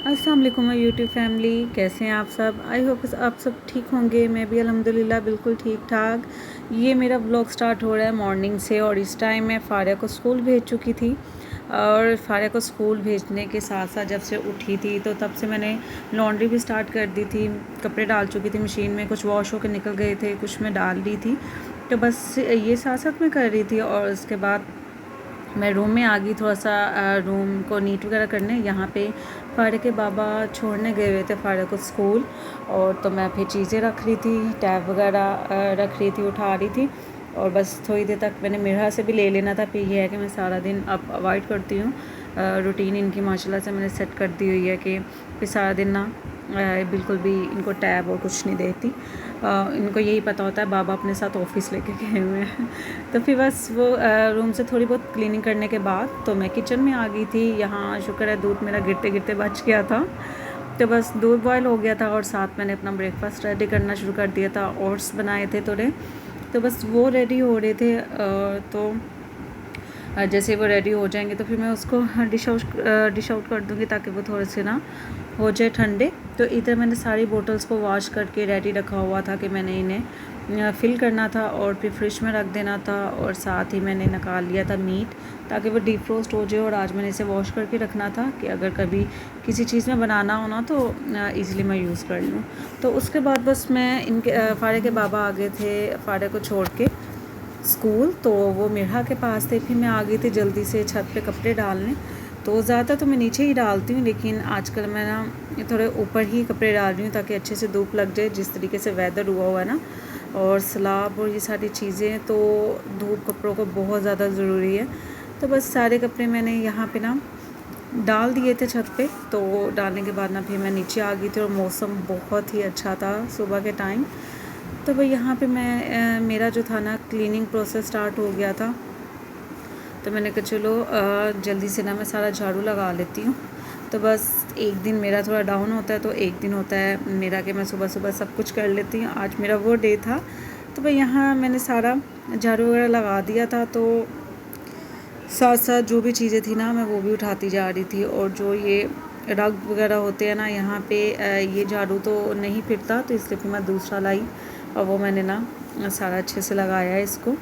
अस्सलाम वालेकुम my YouTube family, कैसे हैं आप सब। आई होप आप सब ठीक होंगे। मैं भी अल्हम्दुलिल्लाह बिल्कुल ठीक ठाक। ये मेरा व्लॉग स्टार्ट हो रहा है मॉर्निंग से और इस टाइम मैं फ़ारिया को स्कूल भेज चुकी थी। और फ़ारिया को स्कूल भेजने के साथ साथ जब से उठी थी तो तब से मैंने लॉन्ड्री भी स्टार्ट कर दी थी। कपड़े डाल चुकी थी मशीन में, कुछ वॉश होकर निकल गए थे, कुछ मैं डाल दी थी। तो बस ये साथ साथ मैं कर रही थी और उसके बाद मैं रूम में आ गई, थोड़ा सा रूम को नीट वगैरह करने। यहाँ पे फ़ारिया के बाबा छोड़ने गए हुए थे फ़ारिया को स्कूल, और तो मैं फिर चीज़ें रख रही थी, टैब वगैरह रख रही थी, उठा रही थी। और बस थोड़ी देर तक मैंने मिरहा से भी ले लेना था। फिर ये है कि मैं सारा दिन अब अवॉइड करती हूँ। रूटीन इनकी माशाल्लाह से मैंने सेट कर दी हुई है कि फिर सारा दिन ना बिल्कुल भी इनको टैब और कुछ नहीं देती। इनको यही पता होता है बाबा अपने साथ ऑफ़िस लेके गए हुए हैं। तो फिर बस वो रूम से थोड़ी बहुत क्लीनिंग करने के बाद तो मैं किचन में आ गई थी। यहाँ शुक्र है दूध मेरा गिरते गिरते बच गया था। तो बस दूध बॉयल हो गया था और साथ मैंने अपना ब्रेकफास्ट रेडी करना शुरू कर दिया था। ओट्स बनाए थे थोड़े, तो बस वो रेडी हो रहे थे। तो जैसे वो रेडी हो जाएंगे तो फिर मैं उसको डिश आउट कर दूँगी ताकि वो थोड़े से ना हो जाए ठंडे। तो इधर मैंने सारी बोतल्स को वॉश करके रेडी रखा हुआ था कि मैंने इन्हें फ़िल करना था और फिर फ्रिज में रख देना था। और साथ ही मैंने निकाल लिया था मीट ताकि वो डीप फ्रोस्ट हो जाए। और आज मैंने इसे वॉश करके रखना था कि अगर कभी किसी चीज़ में बनाना हो ना तो ईज़िली मैं यूज़ कर लूँ। तो उसके बाद बस मैं इनके फ़ारिया के बाबा आ गए थे फ़ारिया को छोड़ के स्कूल, तो वो मिरहा के पास थे। फिर मैं आ गई थी जल्दी से छत पे कपड़े डालने। तो ज़्यादा तो मैं नीचे ही डालती हूँ, लेकिन आजकल मैं ना थोड़े ऊपर ही कपड़े डाल रही हूँ ताकि अच्छे से धूप लग जाए। जिस तरीके से वेदर हुआ हुआ है ना, और सैलाब और ये सारी चीज़ें, तो धूप कपड़ों को बहुत ज़्यादा ज़रूरी है। तो बस सारे कपड़े मैंने यहाँ पे ना डाल दिए थे छत पे। तो डालने के बाद ना फिर मैं नीचे आ गई थी और मौसम बहुत ही अच्छा था सुबह के टाइम। तो भाई यहाँ पे मैं मेरा जो था ना क्लीनिंग प्रोसेस स्टार्ट हो गया था। तो मैंने कहा चलो जल्दी से ना मैं सारा झाड़ू लगा लेती हूँ। तो बस एक दिन मेरा थोड़ा डाउन होता है तो एक दिन होता है मेरा कि मैं सुबह सुबह सब कुछ कर लेती हूँ। आज मेरा वो डे था। तो भाई यहाँ मैंने सारा झाड़ू वगैरह लगा दिया था। तो साथ साथ जो भी चीज़ें थी ना मैं वो भी उठाती जा रही थी। और जो ये रग वगैरह होते हैं ना यहाँ पे, ये झाड़ू तो नहीं फिरता, तो इसलिए फिर मैं दूसरा लाई और वो मैंने ना सारा अच्छे से लगाया है इसको।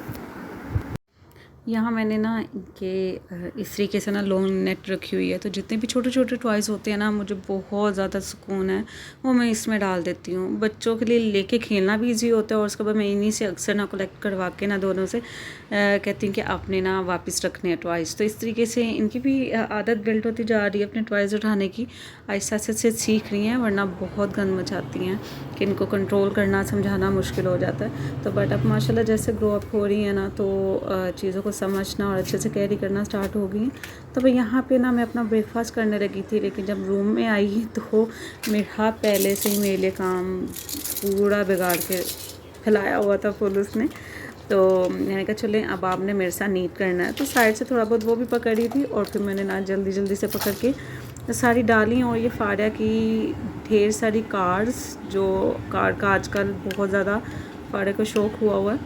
यहाँ मैंने ना इनके इस तरीके से ना लॉन्ग नेट रखी हुई है। तो जितने भी छोटे छोटे टॉयज़ होते हैं ना, मुझे बहुत ज़्यादा सुकून है वो मैं इसमें डाल देती हूँ। बच्चों के लिए लेके खेलना भी इजी होता है। और उसके बाद मैं इन्हीं से अक्सर ना कलेक्ट करवा के ना दोनों से कहती हूँ कि आपने ना वापस रखने हैं टॉयज़। तो इस तरीके से इनकी भी आदत बिल्ड होती जा रही है अपने टॉयज़ उठाने की। आहिस्ता आहिस्ता से सीख रही हैं, वरना बहुत गंद मचाती हैं कि इनको कंट्रोल करना समझाना मुश्किल हो जाता है। तो बट अब माशाल्लाह जैसे ग्रो अप हो रही है ना, तो चीज़ों को समझना और अच्छे से कैरी करना स्टार्ट हो गई। तो भाई यहाँ पे ना मैं अपना ब्रेकफास्ट करने लगी थी, लेकिन जब रूम में आई तो मेरा पहले से ही मेरे लिए काम पूरा बिगाड़ के फैलाया हुआ था फुल उसने। तो मैंने कहा चलें अब आपने मेरे साथ नीट करना है। तो साइड से थोड़ा बहुत वो भी पकड़ी थी और फिर मैंने ना जल्दी जल्दी से पकड़ के सारी डाली। और ये फ़ारिया की ढेर सारी कार्स, जो कार का आजकल बहुत ज़्यादा फ़ारिया को शौक़ हुआ है,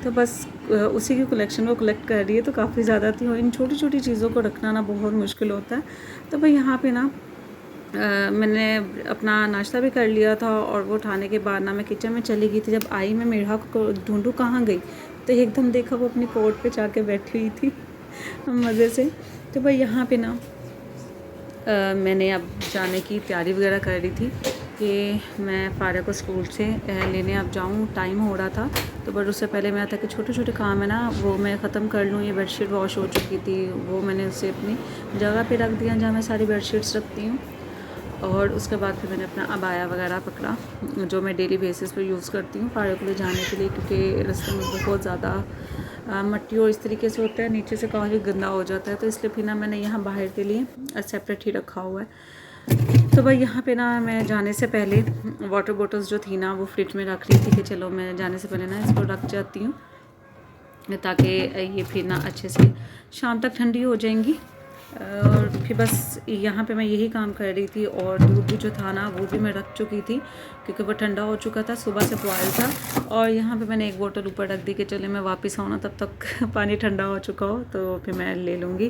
तो बस उसी की कलेक्शन को कलेक्ट कर रही है। तो काफ़ी ज़्यादा थी और इन छोटी छोटी चीज़ों को रखना ना बहुत मुश्किल होता है। तो भाई यहाँ पे ना मैंने अपना नाश्ता भी कर लिया था और वो उठाने के बाद ना मैं किचन में चली गई थी। जब आई मैं मिरहा को ढूंढूं कहाँ गई, तो एकदम देखा वो अपनी कोट पे जाके बैठी हुई थी मज़े से। तो भाई यहाँ पे ना मैंने अब जाने की तैयारी वगैरह कर रही थी कि मैं फ़ारिया को स्कूल से लेने अब जाऊँ। टाइम हो रहा था, तो बट उससे पहले मैं था कि छोटे छोटे काम है ना वो मैं ख़त्म कर लूँ। ये बेडशीट वॉश हो चुकी थी, वो मैंने उसे अपनी जगह पे रख दिया जहाँ मैं सारी बेडशीट्स रखती हूँ। और उसके बाद फिर मैंने अपना अबाया वगैरह पकड़ा, जो मैं डेली बेसिस पे यूज़ करती हूँ फ़ारिया को ले जाने के लिए, क्योंकि रास्ते में बहुत ज़्यादा मट्टी और इस तरीके से होता है, नीचे से काफ़ी गंदा हो जाता है। तो इसलिए फिर ना मैंने यहाँ बाहर के लिए सेपरेट ही रखा हुआ है। तो भाई यहाँ पे ना मैं जाने से पहले वाटर बॉटल्स जो थी ना वो फ्रिज में रख रही थी कि चलो मैं जाने से पहले ना इसको रख जाती हूँ ताकि ये फिर ना अच्छे से शाम तक ठंडी हो जाएंगी। और फिर बस यहाँ पे मैं यही काम कर रही थी। और दूध भी जो था ना वो भी मैं रख चुकी थी क्योंकि वो ठंडा हो चुका था, सुबह से बॉयल था। और यहाँ पे मैंने एक बोतल ऊपर रख दी कि चले मैं वापस आऊँ ना तब तक पानी ठंडा हो चुका हो तो फिर मैं ले लूँगी।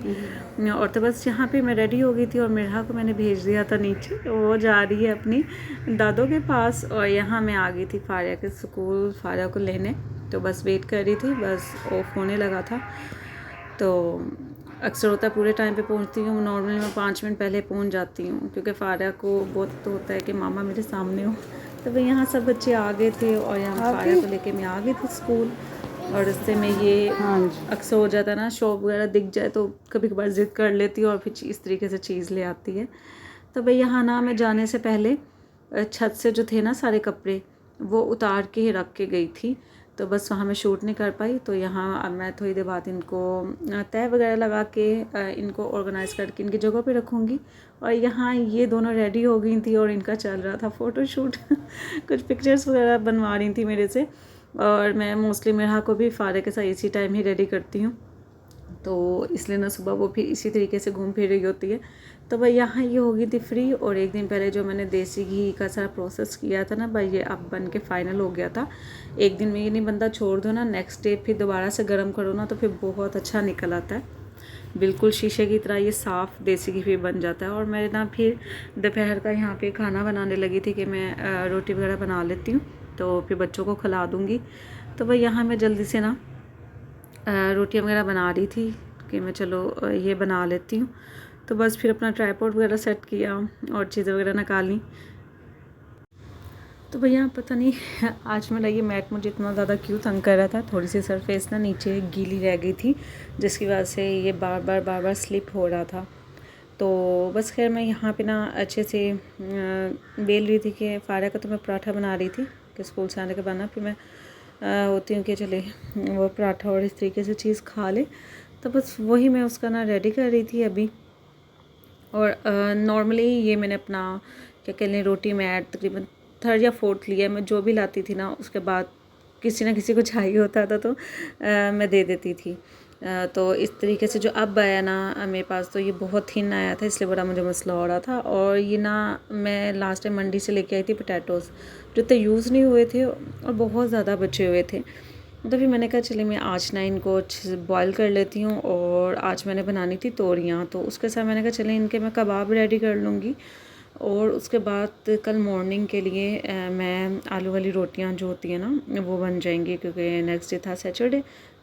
और तो बस यहाँ पे मैं रेडी हो गई थी और मेरा को मैंने भेज दिया था नीचे, वो जा रही है अपनी दादों के पास। और यहाँ मैं आ गई थी फारिया के स्कूल, फारिया को लेने। तो बस वेट कर रही थी, बस ऑफ होने लगा था। तो अक्सर होता है पूरे टाइम पे पहुंचती हूँ, नॉर्मली मैं 5 मिनट पहले पहुंच जाती हूँ क्योंकि फारिया को बहुत तो होता है कि मामा मेरे सामने हो। तो भाई यहाँ सब बच्चे आ गए थे और यहाँ फारिया को लेके मैं आ गई थी स्कूल। और रास्ते में ये अक्सर हो जाता है ना, शॉप वगैरह दिख जाए तो कभी कभार ज़िद कर लेती है और फिर इस तरीके से चीज़ ले आती है। तो भाई यहाँ ना मैं जाने से पहले छत से जो थे ना सारे कपड़े वो उतार के ही रख के गई थी। तो बस वहाँ मैं शूट नहीं कर पाई। तो यहाँ अब मैं थोड़ी देर बाद इनको तय वगैरह लगा के इनको ऑर्गेनाइज़ करके इनकी जगह पे रखूँगी। और यहाँ ये दोनों रेडी हो गई थी और इनका चल रहा था फ़ोटोशूट कुछ पिक्चर्स वगैरह बनवा रही थी मेरे से। और मैं मोस्टली मेरा को भी फारिया के साथ इसी टाइम ही रेडी करती हूँ, तो इसलिए ना सुबह वो फिर इसी तरीके से घूम फिर रही होती है। तो भाई यहाँ ये हो गई थी फ्री। और एक दिन पहले जो मैंने देसी घी का सारा प्रोसेस किया था ना भाई, ये अब बन के फाइनल हो गया था। एक दिन में ये नहीं बनता, छोड़ दो ना, नेक्स्ट डे फिर दोबारा से गर्म करो ना तो फिर बहुत अच्छा निकल आता है, बिल्कुल शीशे की तरह ये साफ़ देसी घी फिर बन जाता है। और मैं ना फिर दोपहर का यहाँ पे खाना बनाने लगी थी कि मैं रोटी वगैरह बना लेती हूँ तो फिर बच्चों को खिला दूँगी। तो भाई यहाँ मैं जल्दी से ना रोटियां वगैरह बना रही थी कि मैं चलो ये बना लेती हूँ। तो बस फिर अपना ट्राइपॉड वगैरह सेट किया और चीज़ें वगैरह निकाली। तो भैया पता नहीं आज मेरा ये मैट मुझे इतना ज़्यादा क्यों तंग कर रहा था, थोड़ी सी सरफेस ना नीचे गीली रह गई थी जिसकी वजह से ये बार बार स्लिप हो रहा था। तो बस खैर मैं यहाँ पे ना अच्छे से बेल रही थी कि फारिया का तो मैं पराठा बना रही थी कि स्कूल से आने के बाद ना फिर मैं होती हूँ कि चले वो पराठा और इस तरीके से चीज़ खा ले। तो बस वही मैं उसका ना रेडी कर रही थी अभी। और नॉर्मली ये मैंने अपना क्या कह लें रोटी मैट तकरीबन 3rd या 4th लिया, मैं जो भी लाती थी ना उसके बाद किसी ना किसी को चाहिए होता था तो मैं दे देती थी। तो इस तरीके से जो अब आया ना मेरे पास, तो ये बहुत थिन आया था इसलिए बड़ा मुझे मसला हो रहा था। और ये ना मैं लास्ट टाइम मंडी से लेके आई थी पोटैटोज़ जो इतने यूज़ नहीं हुए थे और बहुत ज़्यादा बचे हुए थे। तो फिर मैंने कहा चलिए मैं आज ना इनको अच्छे से बॉयल कर लेती हूँ। और आज मैंने बनानी थी तोरियाँ, तो उसके साथ मैंने कहा चले इनके मैं कबाब रेडी कर लूँगी। और उसके बाद कल मॉर्निंग के लिए मैं आलू वाली रोटियां जो होती हैं ना वो बन जाएंगी क्योंकि नेक्स्ट डे था सैटरडे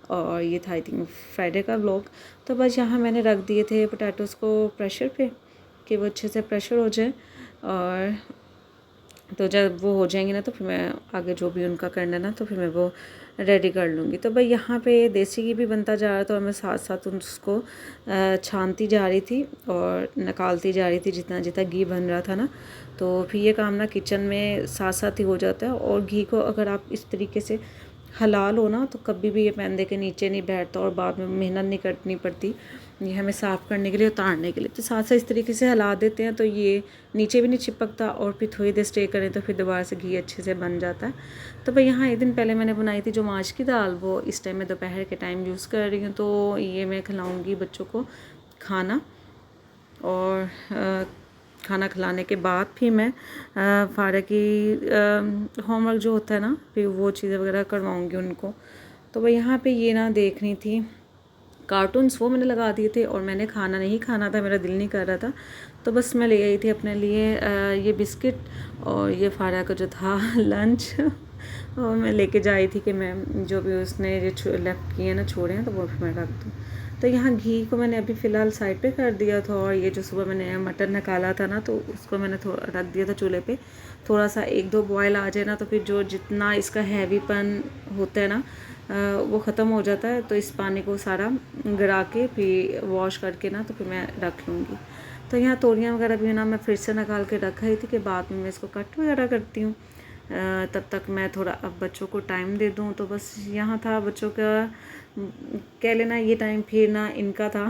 और ये था आई थिंक फ्राइडे का व्लॉग। तो बस यहाँ मैंने रख दिए थे पोटैटोज़ को प्रेशर पे कि वो अच्छे से प्रेशर हो जाए। और तो जब वो हो जाएंगे ना तो फिर मैं आगे जो भी उनका करना है ना तो फिर मैं वो रेडी कर लूँगी। तो भाई यहाँ पे देसी घी भी बनता जा रहा था और मैं साथ साथ उसको छानती जा रही थी और निकालती जा रही थी जितना जितना घी बन रहा था ना। तो फिर ये काम ना किचन में साथ साथ ही हो जाता है। और घी को अगर आप इस तरीके से हला लो ना तो कभी भी ये पैंदे के नीचे नहीं बैठता और बाद में मेहनत नहीं करनी पड़ती ये हमें साफ़ करने के लिए, उतारने के लिए। तो साथ साथ इस तरीके से हिला देते हैं तो ये नीचे भी नहीं चिपकता और फिर थोड़ी देर स्टे करें तो फिर दोबारा से घी अच्छे से बन जाता है। तो भाई यहाँ एक दिन पहले मैंने बनाई थी जो माश की दाल, वो इस टाइम मैं दोपहर के टाइम यूज़ कर रही हूँ। तो ये मैं खिलाऊँगी बच्चों को खाना। और खाना खिलाने के बाद फिर मैं फारिया की होमवर्क जो होता है ना फिर वो चीज़ें वगैरह करवाऊँगी उनको। तो भाई यहाँ पे ये ना देख रही थी कार्टून्स, वो मैंने लगा दिए थे और मैंने खाना नहीं खाना था, मेरा दिल नहीं कर रहा था। तो बस मैं ले आई थी अपने लिए ये बिस्किट और ये फारिया का जो था लंच और मैं लेके जा रही थी कि मैं जो भी उसने ये लेफ़्ट किए ना छोड़े हैं तो वो मैं रख दूँ। तो यहाँ घी को मैंने अभी फ़िलहाल साइड पे कर दिया था और ये जो सुबह मैंने मटन निकाला था ना तो उसको मैंने थोड़ा रख दिया था चूल्हे पे। थोड़ा सा 1-2 बॉयल आ जाए ना तो फिर जो जितना इसका हैवीपन होता है ना वो ख़त्म हो जाता है। तो इस पानी को सारा गिरा के फिर वॉश करके ना तो फिर मैं रख लूँगी। तो यहाँ तोरियाँ वगैरह भी ना मैं फिर से निकाल के रख रही थी कि बाद में मैं इसको कट वगैरह करती हूँ। तब तक मैं थोड़ा अब बच्चों को टाइम दे दूँ। तो बस यहाँ था बच्चों का कह लेना ये टाइम फिर ना इनका था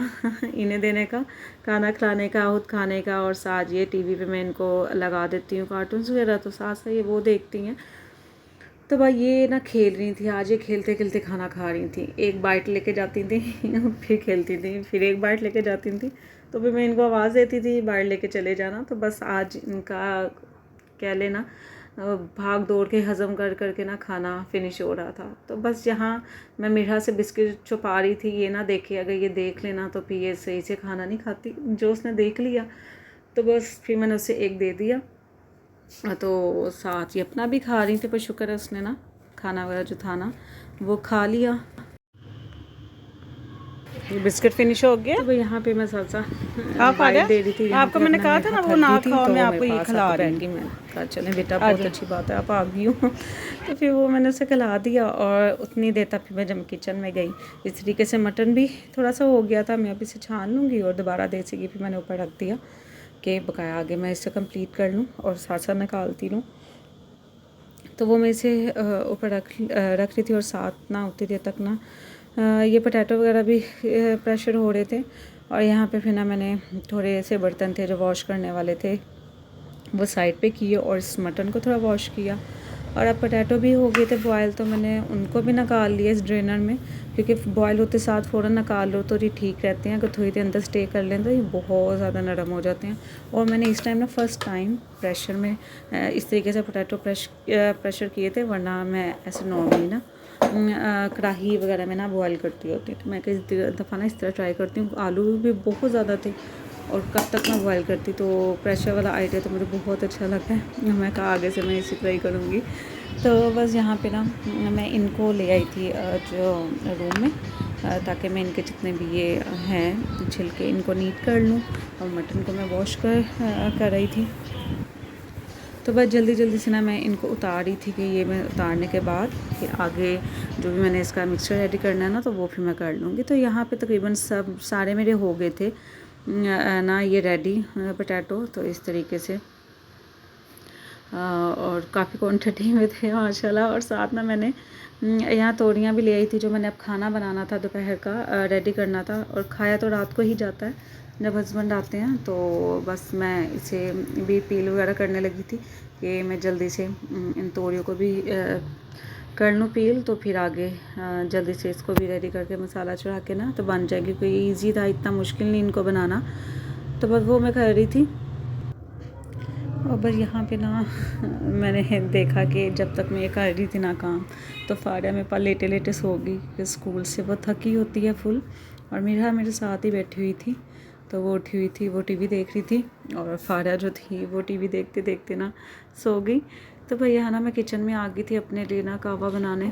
इन्हें देने का, खाना खिलाने का, खुद खाने का। और साथ ये टीवी पे मैं इनको लगा देती हूँ कार्टून्स वगैरह तो साथ साथ ये वो देखती हैं। तो भाई ये ना खेल रही थी, आज ये खेलते खेलते खाना खा रही थी। एक बाइट लेके जाती थी फिर खेलती थी, फिर एक बाइट लेके जाती थी। तो भी मैं इनको आवाज़ देती थी बाहर लेके चले जाना। तो बस आज इनका कह लेना भाग दौड़ के हज़म कर करके ना खाना फिनिश हो रहा था। तो बस यहाँ मैं मीठा से बिस्किट छुपा रही थी, ये ना देखे, अगर ये देख लेना तो फिर ये सही से खाना नहीं खाती। जो उसने देख लिया तो बस फिर मैंने उसे एक दे दिया, तो साथ ही अपना भी खा रही थी, पर शुक्र है उसने ना खाना वगैरह जो था ना वो खा लिया। ये बिस्किट फिनिश हो गया। तो यहाँ पे मैं सालसा आप आ गए? दे रही थी। आपको मैंने कहा था ना वो ना खाओ, मैं आपको ये खिला रही हूँ। मैं कहा चले बेटा बहुत अच्छी बात है आप आ गई हो। तो फिर वो मैंने उसे खिला दिया और उतनी देर तक फिर मैं जब किचन में गई, इस तरीके से मटन भी थोड़ा सा हो गया था। मैं अभी इसे छान लूँगी और दोबारा देसी फिर मैंने ऊपर रख दिया कि बकाया आगे मैं इसे कंप्लीट कर लूँ और साथ साथ निकालती लूँ। तो वो मैं इसे ऊपर रख रही थी और साथ ना उतनी देर तक ना ये पोटैटो वगैरह भी प्रेशर हो रहे थे। और यहाँ पे फिर ना मैंने थोड़े से बर्तन थे जो वॉश करने वाले थे वो साइड पे किए और इस मटन को थोड़ा वॉश किया। और अब पोटैटो भी हो गए थे बॉयल, तो मैंने उनको भी निकाल लिया इस ड्रेनर में, क्योंकि बॉयल होते साथ फ़ौरन निकाल लो तो ये ठीक रहते हैं। अगर थोड़ी देर अंदर स्टे कर लें तो ये बहुत ज़्यादा नरम हो जाते हैं। और मैंने इस टाइम ना फर्स्ट टाइम प्रेशर में इस तरीके से पोटैटो प्रेशर किए थे, वरना मैं ऐसे नॉर्मली ना कढ़ाई वगैरह में ना बॉयल करती होती। तो मैं कई दफ़ा ना इस तरह ट्राई करती हूँ। आलू भी बहुत ज़्यादा थे और कब तक मैं बॉयल करती, तो प्रेशर वाला आइडिया तो मुझे बहुत अच्छा लगता है। मैं कहा आगे से मैं इसी ट्राई करूँगी। तो बस यहाँ पे ना मैं इनको ले आई थी जो रूम में, ताकि मैं इनके जितने भी ये हैं छिलके इनको नीट कर लूँ। और मटन को मैं वॉश कर रही थी। तो बस जल्दी से ना मैं इनको उतार रही थी कि ये मैं उतारने के बाद फिर आगे जो भी मैंने इसका मिक्सचर रेडी करना है ना तो वो फिर मैं कर लूँगी। तो यहाँ पे तकरीबन सब सारे मेरे हो गए थे ना ये रेडी पोटैटो। तो इस तरीके से और काफ़ी क्वांटिटी में थे माशाल्लाह। और साथ में मैंने यहाँ तोरियाँ भी ले आई थी जो मैंने अब खाना बनाना था दोपहर का रेडी करना था। और खाया तो रात को ही जाता है जब हस्बैंड आते हैं। तो बस मैं इसे भी पील वगैरह करने लगी थी कि मैं जल्दी से इन तोरियों को भी कर लूँ पील, तो फिर आगे जल्दी से इसको भी रेडी करके मसाला चढ़ा के ना तो बन जाएगी। कोई ईजी था, इतना मुश्किल नहीं इनको बनाना। तो बस वो मैं कर रही थी। और बस यहाँ पे ना मैंने देखा कि जब तक मैं ये कर रही थी ना काम, तो फारिया मेरे पास लेटे लेटे सो गई। स्कूल से वो थकी होती है फुल, और मेरे साथ ही बैठी हुई थी। तो वो उठी हुई थी, वो टीवी देख रही थी, और फारिया जो थी वो टीवी देखते देखते ना सो गई। तो भाई यहाँ ना मैं किचन में आ गई थी अपने लिए ना कहवा बनाने।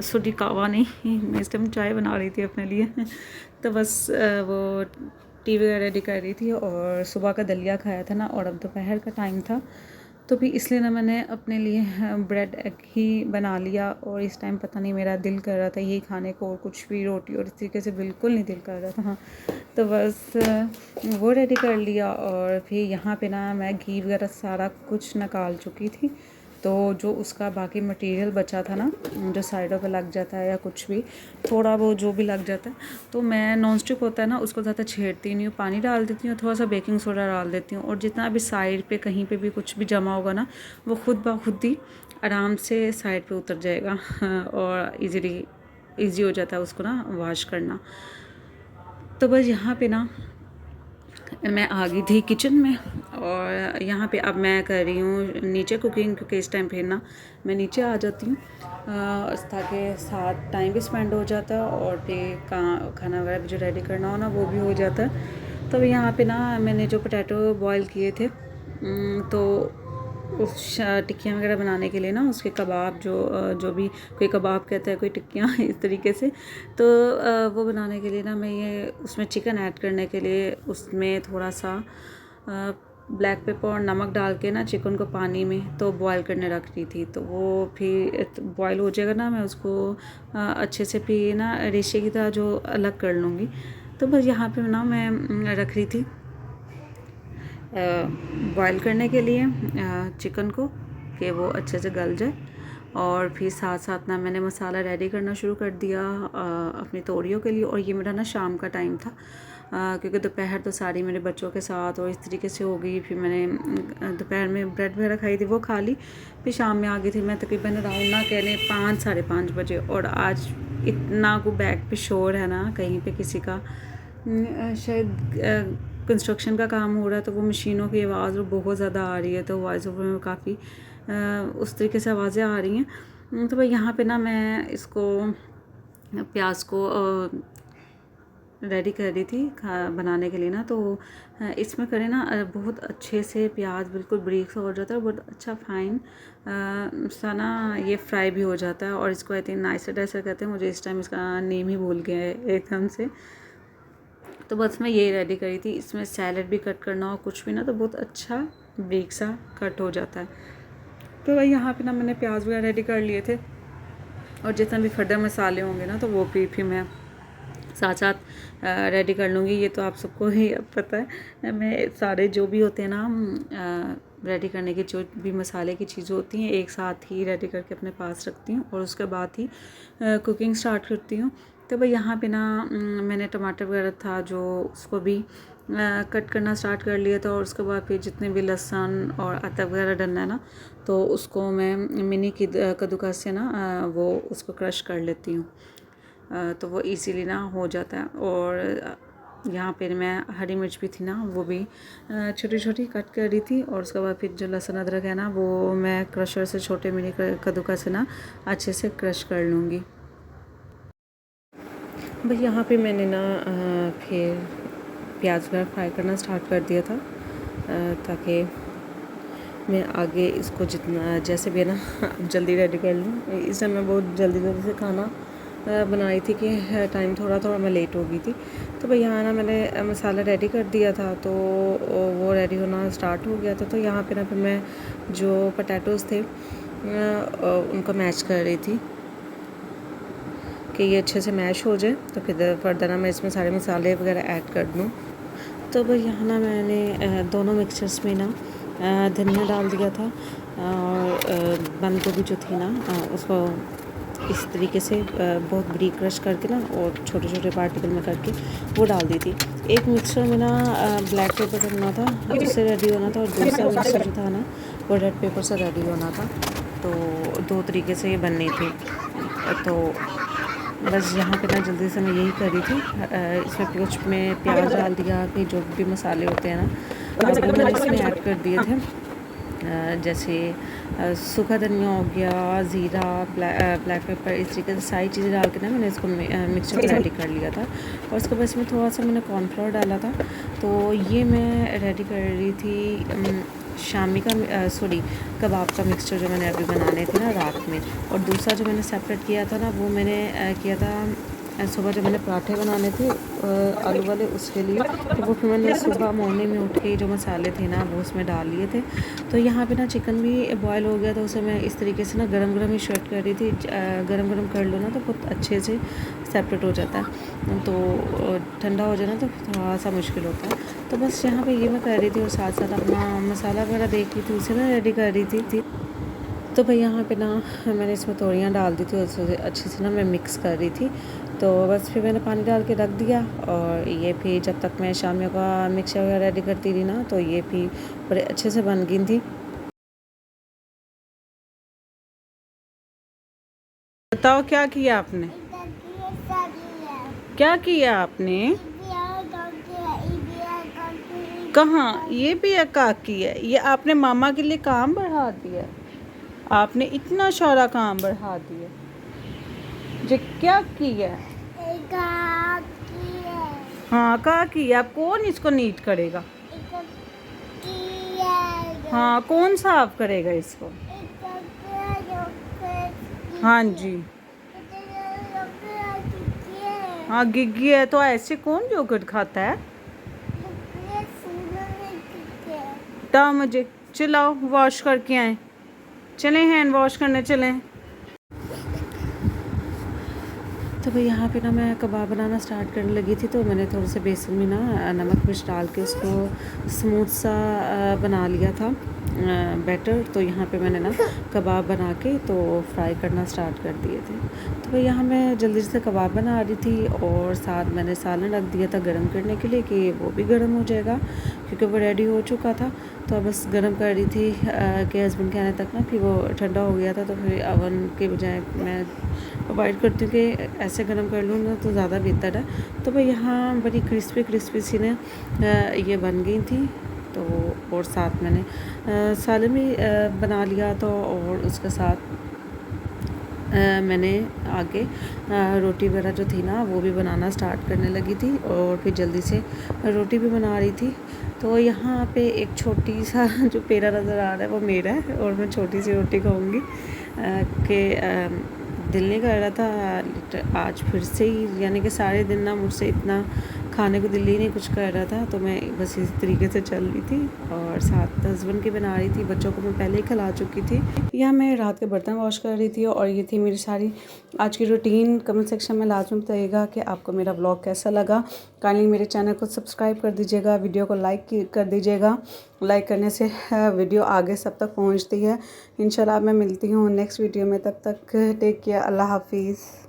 सॉरी कहवा नहीं, मैं इस टाइम चाय बना रही थी अपने लिए। तो बस वो टी वगैरह रेडी कर रही थी और सुबह का दलिया खाया था ना, और अब दोपहर का टाइम था तो भी इसलिए ना मैंने अपने लिए ब्रेड एग ही बना लिया। और इस टाइम पता नहीं मेरा दिल कर रहा था यही खाने को, और कुछ भी रोटी और इस तरीके से बिल्कुल नहीं दिल कर रहा था। हाँ, तो बस वो रेडी कर लिया। और फिर यहाँ पे ना मैं घी वगैरह सारा कुछ निकाल चुकी थी। तो जो उसका बाकी मटेरियल बचा था ना, जो साइडों पे लग जाता है या कुछ भी थोड़ा वो जो भी लग जाता है, तो मैं नॉन स्टिक होता है ना उसको ज़्यादा छेड़ती नहीं हूँ, पानी डाल देती हूँ, थोड़ा सा बेकिंग सोडा डाल देती हूँ। और जितना भी साइड पे कहीं पे भी कुछ भी जमा होगा ना, वो खुद ब खुद ही आराम से साइड पे उतर जाएगा और ईजी हो जाता है उसको ना वॉश करना। तो बस यहाँ पे ना मैं आ गई थी किचन में, और यहाँ पे अब मैं कर रही हूँ नीचे कुकिंग, क्योंकि इस टाइम फिर ना मैं नीचे आ जाती हूँ ताकि साथ टाइम भी स्पेंड हो जाता है और फिर खाना वगैरह भी जो रेडी करना हो ना वो भी हो जाता है। तो यहाँ पे ना मैंने जो पोटैटो बॉयल किए थे, तो उस टिक्कियाँ वगैरह बनाने के लिए ना उसके कबाब जो भी कोई कबाब कहता है, कोई टिक्कियाँ इस तरीके से, तो वो बनाने के लिए ना मैं ये उसमें चिकन ऐड करने के लिए उसमें थोड़ा सा ब्लैक पेपर और नमक डाल के ना चिकन को पानी में तो बॉयल करने रख रही थी। तो वो फिर बॉयल हो जाएगा ना, मैं उसको अच्छे से फिर ना रेशे की तरह जो अलग कर लूँगी। तो बस यहाँ पे ना मैं रख रही थी बॉयल करने के लिए चिकन को, कि वो अच्छे से गल जाए। और फिर साथ साथ ना मैंने मसाला रेडी करना शुरू कर दिया अपनी तोरियों के लिए। और ये मेरा ना शाम का टाइम था, क्योंकि दोपहर तो सारी मेरे बच्चों के साथ और इस तरीके से हो गई। फिर मैंने दोपहर में ब्रेड वगैरह खाई थी, वो खा ली। फिर शाम में आ गई थी मैं तकरीबन अराउंड ना कहने 5 साढ़े 5 बजे। और आज इतना को बैक पे शोर है ना कहीं पे किसी का, शायद कंस्ट्रक्शन का काम हो रहा है तो वो मशीनों की आवाज़ बहुत ज़्यादा आ रही है, तो वॉइस ओवर में काफ़ी उस तरीके से आवाज़ें आ रही हैं। तो भाई यहाँ पे ना मैं इसको प्याज को रेडी कर रही थी बनाने के लिए ना, तो इसमें करें ना बहुत अच्छे से प्याज बिल्कुल बारीक सा हो जाता है, बहुत अच्छा फाइन सा ना ये फ्राई भी हो जाता है। और इसको आई थिंक नाइसर डाइसर कहते हैं, मुझे इस टाइम इसका नेम ही भूल गया है एकदम से। तो बस मैं ये रेडी करी थी, इसमें सैलड भी कट करना हो कुछ भी ना तो बहुत अच्छा बारीक सा कट हो जाता है। तो भाई यहाँ पे ना मैंने प्याज वगैरह रेडी कर लिए थे, और जितना भी फर्दर मसाले होंगे ना तो वो भी मैं साथ साथ रेडी कर लूँगी। ये तो आप सबको ही अब पता है, मैं सारे जो भी होते हैं ना रेडी करने के जो भी मसाले की चीज़ें होती हैं एक साथ ही रेडी करके अपने पास रखती हूँ, और उसके बाद ही कुकिंग स्टार्ट करती हूँ। तो भाई यहाँ पे ना मैंने टमाटर वगैरह था जो उसको भी कट करना स्टार्ट कर लिया था, और उसके बाद फिर जितने भी लहसुन और अदरक वगैरह डलना है ना तो उसको मैं मिनी कद्दूकस से ना वो उसको क्रश कर लेती हूँ, तो वो इजीली ना हो जाता है। और यहाँ पे मैं हरी मिर्च भी थी ना वो भी छोटी छोटी कट कर रही थी, और उसके बाद फिर जो लहसुन अदरक है ना वो मैं क्रशर से छोटे मिनी कद्दूकस से ना अच्छे से क्रश कर लूँगी। भाई यहाँ पे मैंने ना फिर प्याज वगैरह फ्राई करना स्टार्ट कर दिया था, ताकि मैं आगे इसको जितना जैसे भी है ना जल्दी रेडी कर लूँ। इस टाइम मैं बहुत जल्दी जल्दी से खाना बनाई थी कि टाइम थोड़ा मैं लेट हो गई थी। तो भाई यहाँ ना मैंने मसाला रेडी कर दिया था, तो वो रेडी होना स्टार्ट हो गया था। तो यहाँ पे ना फिर मैं जो पोटैटोज़ थे उनको मैश कर रही थी कि ये अच्छे से मैश हो जाए, तो फिर फर्दर ना मैं इसमें सारे मसाले वगैरह ऐड कर दूँ। तो भाई यहाँ ना मैंने दोनों मिक्सचर्स में ना धनिया डाल दिया था, और बंद गोभी जो थी ना उसको इस तरीके से बहुत बारीक क्रश करके ना और छोटे छोटे पार्टिकल में करके वो डाल दी थी। एक मिक्सर में ना ब्लैक पेपर करना था, उससे रेडी होना था, और दूसरा मिक्सर जो था ना वो रेड पेपर से रेडी होना था। तो दो तरीके से ये बननी थी। तो बस यहाँ पे ना जल्दी से मैं यही कर रही थी। इसमें कुछ में प्याज डाल दिया कि जो भी मसाले होते हैं ना वो मैंने इसमें ऐड कर दिए थे, जैसे सूखा धनिया हो गया, ज़ीरा, ब्लैक पेपर, इस तरीके से सारी चीज़ें डाल के ना मैंने इसको मिक्सचर रेडी कर लिया था। और उसके बाद इसमें थोड़ा सा मैंने कॉर्नफ्लोर डाला था। तो ये मैं रेडी कर रही थी शामी का कबाब का मिक्सचर जो मैंने अभी बनाने थे ना रात में। और दूसरा जो मैंने सेपरेट किया था ना वो मैंने किया था सुबह जब मैंने पराठे बनाने थे आलू वाले, उसके लिए। तो वो फिर मैंने सुबह मॉर्निंग में उठ के जो मसाले थे ना वो उसमें डाल लिए थे। तो यहाँ पे ना चिकन भी बॉयल हो गया था, उसे मैं इस तरीके से ना गरम ही शर्ट कर रही थी। गरम कर लो ना तो बहुत अच्छे से सेपरेट हो जाता है, तो ठंडा हो जाए ना तो थोड़ा सा मुश्किल होता है। तो बस यहाँ पे ये मैं कर रही थी, और साथ साथ अपना मसाला वगैरह देख रही थी, उसे मैं रेडी कर रही थी। तो भाई यहाँ पे ना मैंने इसमें तोरियाँ डाल दी थी, और उसे अच्छे से ना मैं मिक्स कर रही थी। तो बस फिर मैंने पानी डाल के रख दिया, और ये फिर जब तक मैं शामियों का मिक्सचर वगैरह रेडी करती थी ना तो ये भी बड़े अच्छे से बन गई थी। बताओ क्या किया आपने? क्या किया आपने? कहाँ? ये भी काकी है। ये आपने मामा के लिए काम बढ़ा दिया। आपने इतना सारा काम बढ़ा दिया। जो क्या किया? हाँ काकी, आप कौन इसको नीट करेगा? हाँ कौन साफ करेगा इसको? हाँ जी, हाँ गिग्गी है। तो ऐसे कौन योगर्ट खाता है? बताओ मुझे, चलाओ वॉश करके आए, चलें हैंड वॉश करने चलें। तो भाई यहाँ पे ना मैं कबाब बनाना स्टार्ट करने लगी थी, तो मैंने थोड़े से बेसन में ना नमक मिर्च डाल के उसको स्मूथ सा बना लिया था बैटर। तो यहाँ पे मैंने ना कबाब बना के तो फ्राई करना स्टार्ट कर दिए थे। तो भाई यहाँ मैं जल्दी से कबाब बना रही थी, और साथ मैंने सालन रख दिया था गर्म करने के लिए कि वो भी गर्म हो जाएगा, क्योंकि वो रेडी हो चुका था। तो अब बस गर्म कर रही थी कि हस्बैंड के आने तक ना, फिर वो ठंडा हो गया था तो फिर अवन के बजाय मैं अवॉइड करती हूँ कि ऐसे गर्म कर लूँ ना तो ज़्यादा बेहतर है। तो भाई यहाँ बड़ी क्रिस्पी सी ने ये बन गई थी। तो और साथ मैंने सालन भी बना लिया तो, और उसके साथ मैंने आगे रोटी वगैरह जो थी ना वो भी बनाना स्टार्ट करने लगी थी, और फिर जल्दी से रोटी भी बना रही थी। तो यहाँ पे एक छोटी सा जो पेड़ा नज़र आ रहा है वो मेरा है, और मैं छोटी सी रोटी खाऊंगी कि दिल नहीं कर रहा था आज फिर से ही, यानी कि सारे दिन ना मुझसे इतना खाने को दिल ही नहीं कुछ कर रहा था। तो मैं बस इस तरीके से चल रही थी, और साथ हस्बैंड की बना रही थी, बच्चों को मैं पहले ही खिला चुकी थी। यहाँ मैं रात के बर्तन वॉश कर रही थी, और ये थी मेरी सारी आज की रूटीन। कमेंट सेक्शन में लाजमी बताइएगा कि आपको मेरा ब्लॉग कैसा लगा। काइंडली मेरे चैनल को सब्सक्राइब कर दीजिएगा, वीडियो को लाइक कर दीजिएगा। लाइक करने से वीडियो आगे सब तक पहुँचती है। इंशाल्लाह मैं मिलती हूँ नेक्स्ट वीडियो में, तब तक टेक केयर, अल्लाह हाफिज़।